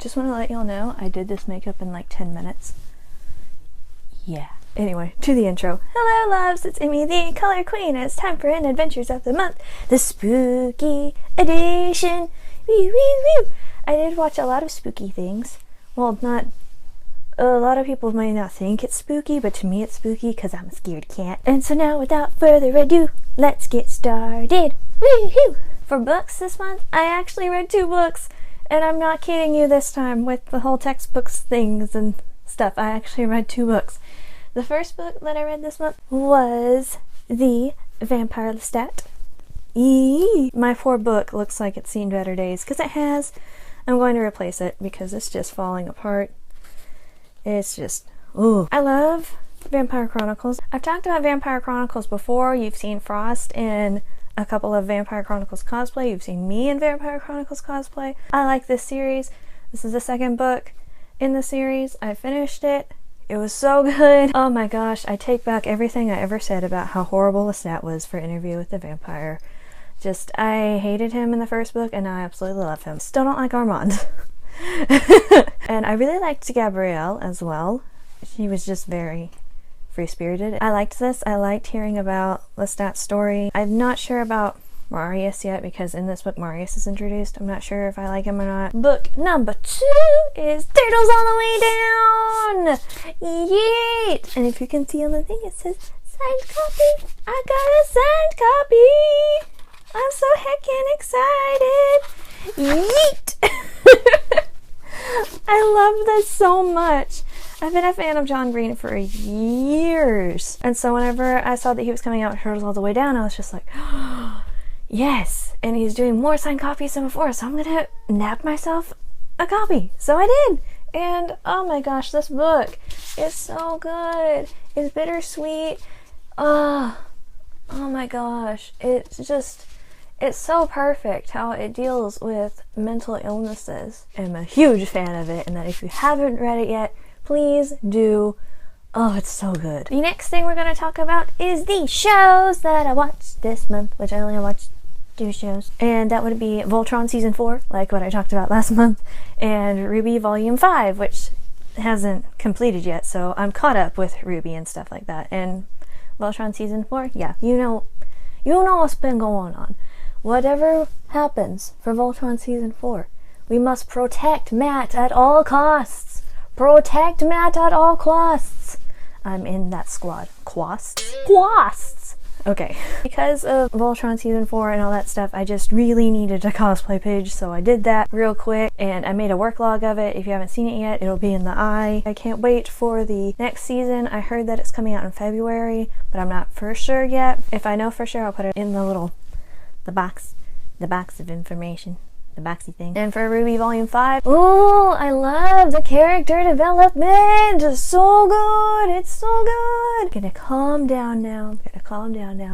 Just want to let y'all know I did this makeup in like 10 minutes. Yeah. Anyway, to the intro. Hello loves, it's Amy the Color Queen. It's time for an Adventures of the Month, the spooky edition. Woo woo woo! I did watch a lot of spooky things. Well, not... A lot of people might not think it's spooky, but to me it's spooky because I'm a scared cat. And so now, without further ado, let's get started. Woo-hoo! For books this month, I actually read 2 books. And I'm not kidding you this time with the whole textbooks things and stuff. I actually read 2 books. The first book that I read this month was The Vampire Lestat. My 4 book looks like it's seen better days because it has. I'm going to replace it because it's just falling apart. It's just, ooh. I love Vampire Chronicles. I've talked about Vampire Chronicles before. You've seen Frost in a couple of Vampire Chronicles cosplay. You've seen me in Vampire Chronicles cosplay. I like this series. This is the 2nd book in the series. I finished it. It was so good. Oh my gosh, I take back everything I ever said about how horrible Lestat was for Interview with the Vampire. Just, I hated him in the 1st book and now I absolutely love him. Still don't like Armand. And I really liked Gabrielle as well. She was just very free-spirited. I liked this. I liked hearing about Lestat's story. I'm not sure about Marius yet because in this book Marius is introduced. I'm not sure if I like him or not. Book number 2 is Turtles All the Way Down! Yeet! And if you can see on the thing it says signed copy. I got a signed copy! I'm so heckin' excited! Yeet! I love this so much. I've been a fan of John Green for years. And so whenever I saw that he was coming out with Turtles All the Way Down, I was just like, oh, yes! And he's doing more signed copies than before, so I'm gonna nab myself a copy. So I did! And oh my gosh, this book is so good. It's bittersweet. Oh my gosh. It's so perfect how it deals with mental illnesses. I'm a huge fan of it, and that if you haven't read it yet, please do. Oh, it's so good. The next thing we're going to talk about is the shows that I watched this month, which I only watched 2 shows. And that would be Voltron Season 4, like what I talked about last month, and RWBY Volume 5, which hasn't completed yet, so I'm caught up with RWBY and stuff like that. And Voltron Season 4, yeah, you know what's been going on. Whatever happens for Voltron Season 4, we must protect Matt at all costs. Protect Matt at all costs. I'm in that squad. Quasts! Okay. Because of Voltron Season 4 and all that stuff, I just really needed a cosplay page, so I did that real quick, and I made a work log of it. If you haven't seen it yet, it'll be in the eye. I can't wait for the next season. I heard that it's coming out in February, but I'm not for sure yet. If I know for sure, I'll put it in the box of information, the boxy thing. And for RWBY Volume 5, oh, I love the character development. It's so good. It's so good. I'm gonna calm down now.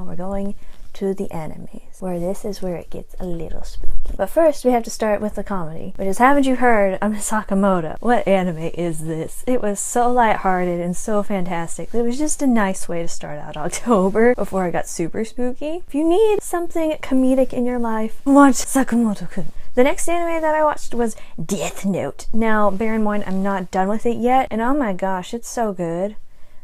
We're going to the animes, where this is where it gets a little spooky. But first, we have to start with the comedy, which is, haven't you heard, I'm Sakamoto. What anime is this? It was so lighthearted and so fantastic. It was just a nice way to start out October before it got super spooky. If you need something comedic in your life, watch Sakamoto-kun. The next anime that I watched was Death Note. Now, bear in mind, I'm not done with it yet, and oh my gosh, it's so good.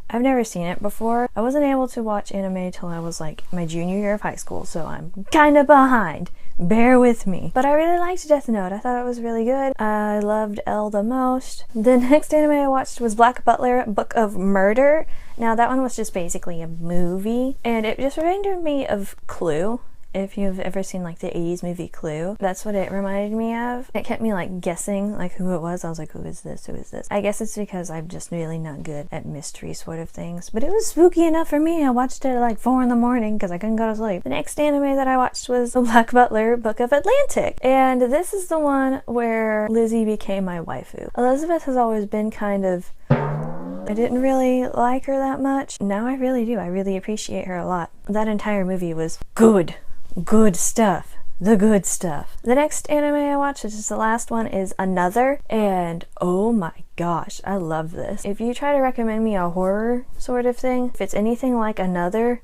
I've never seen it before. I wasn't able to watch anime till I was like my junior year of high school, so I'm kind of behind. Bear with me. But I really liked Death Note. I thought it was really good. I loved Elle the most. The next anime I watched was Black Butler, Book of Murder. Now that one was just basically a movie, and it just reminded me of Clue. If you've ever seen like the 80s movie Clue, that's what it reminded me of. It kept me like guessing like who it was. I was like, who is this? Who is this? I guess it's because I'm just really not good at mystery sort of things. But it was spooky enough for me. I watched it at like 4 in the morning because I couldn't go to sleep. The next anime that I watched was Black Butler, Book of Atlantic. And this is the one where Lizzie became my waifu. Elizabeth has always been kind of... I didn't really like her that much. Now I really do. I really appreciate her a lot. That entire movie was good. Good stuff. The good stuff. The next anime I watched, which is the last one, is Another, and oh my gosh, I love this. If you try to recommend me a horror sort of thing, if it's anything like Another,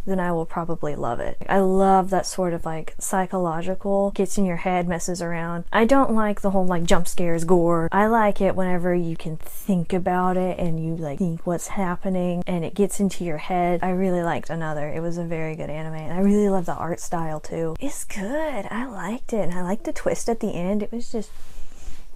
then I will probably love it. I love that sort of like psychological, gets in your head, messes around. I don't like the whole like jump scares, gore. I like it whenever you can think about it and you like think what's happening and it gets into your head. I really liked Another. It was a very good anime, and I really love the art style too. It's good. I liked it, and I liked the twist at the end. It was just,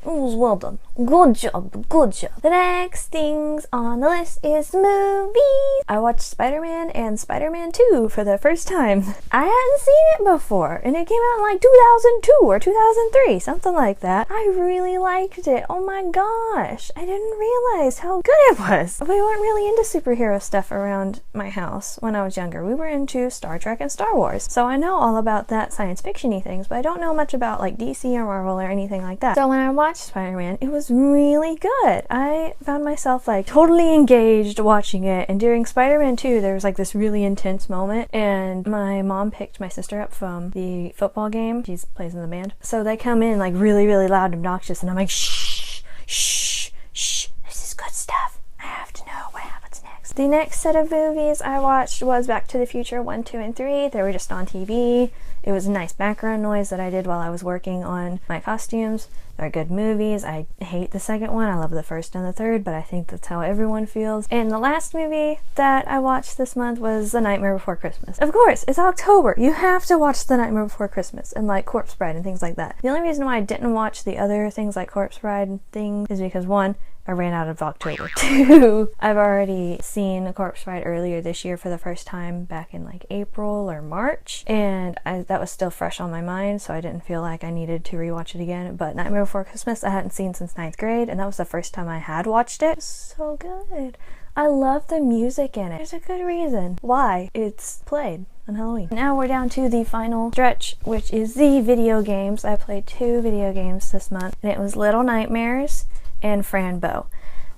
it was well done. Good job, good job. The next things on the list is movies. I watched Spider-Man and Spider-Man 2 for the first time. I hadn't seen it before, and it came out in like 2002 or 2003, something like that. I really liked it. Oh my gosh. I didn't realize how good it was. We weren't really into superhero stuff around my house when I was younger. We were into Star Trek and Star Wars. So I know all about that science fiction-y things, but I don't know much about like DC or Marvel or anything like that. So when I watched Spider-Man, it was really good. I found myself like totally engaged watching it, and during Spider-Man 2 there was like this really intense moment, and my mom picked my sister up from the football game. She plays in the band. So they come in like really, really loud and obnoxious, and I'm like, shh, shh, shh, this is good stuff. I have to know what happens next. The next set of movies I watched was Back to the Future 1, 2, and 3. They were just on TV. It was a nice background noise that I did while I was working on my costumes. They're good movies. I hate the second one. I love the first and the third, but I think that's how everyone feels. And the last movie that I watched this month was The Nightmare Before Christmas. Of course, it's October. You have to watch The Nightmare Before Christmas and like Corpse Bride and things like that. The only reason why I didn't watch the other things like Corpse Bride and things is because 1, I ran out of October. 2, I've already seen Corpse Bride earlier this year for the first time back in like April or March, and that was still fresh on my mind, so I didn't feel like I needed to rewatch it again. But Nightmare Before Christmas I hadn't seen since 9th grade, and that was the first time I had watched it. It's so good. I love the music in it. There's a good reason why it's played on Halloween. Now we're down to the final stretch, which is the video games. I played 2 video games this month, and it was Little Nightmares and Fran Bow.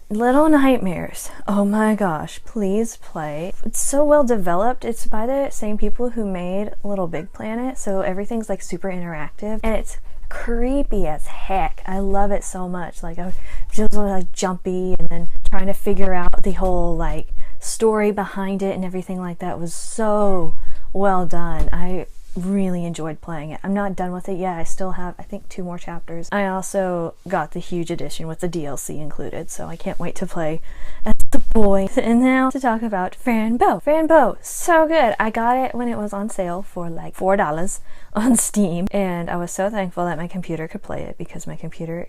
Little Nightmares, oh my gosh, please play. It's so well developed. It's by the same people who made Little Big Planet, so everything's like super interactive, and it's creepy as heck. I love it so much. Like I was just like jumpy, and then trying to figure out the whole like story behind it and everything like that was so well done. I really enjoyed playing it. I'm not done with it yet. I still have, I think, 2 more chapters. I also got the huge edition with the DLC included, so I can't wait to play as the boy. And now to talk about Fran Bow. Fran Bow, so good. I got it when it was on sale for like $4 on Steam, and I was so thankful that my computer could play it because my computer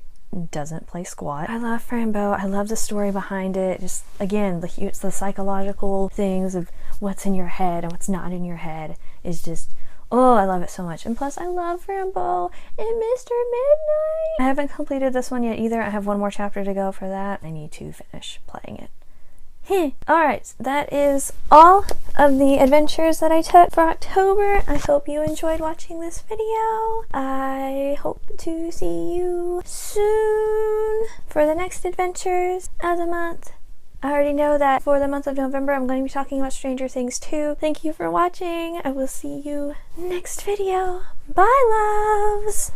doesn't play squat. I love Fran Bow. I love the story behind it. Just again, the psychological things of what's in your head and what's not in your head is just, oh, I love it so much. And plus, I love Fran Bow and Mr. Midnight. I haven't completed this one yet either. I have 1 more chapter to go for that. I need to finish playing it. Alright, that is all of the adventures that I took for October. I hope you enjoyed watching this video. I hope to see you soon for the next adventures of the month. I already know that for the month of November, I'm going to be talking about Stranger Things 2. Thank you for watching. I will see you next video. Bye, loves!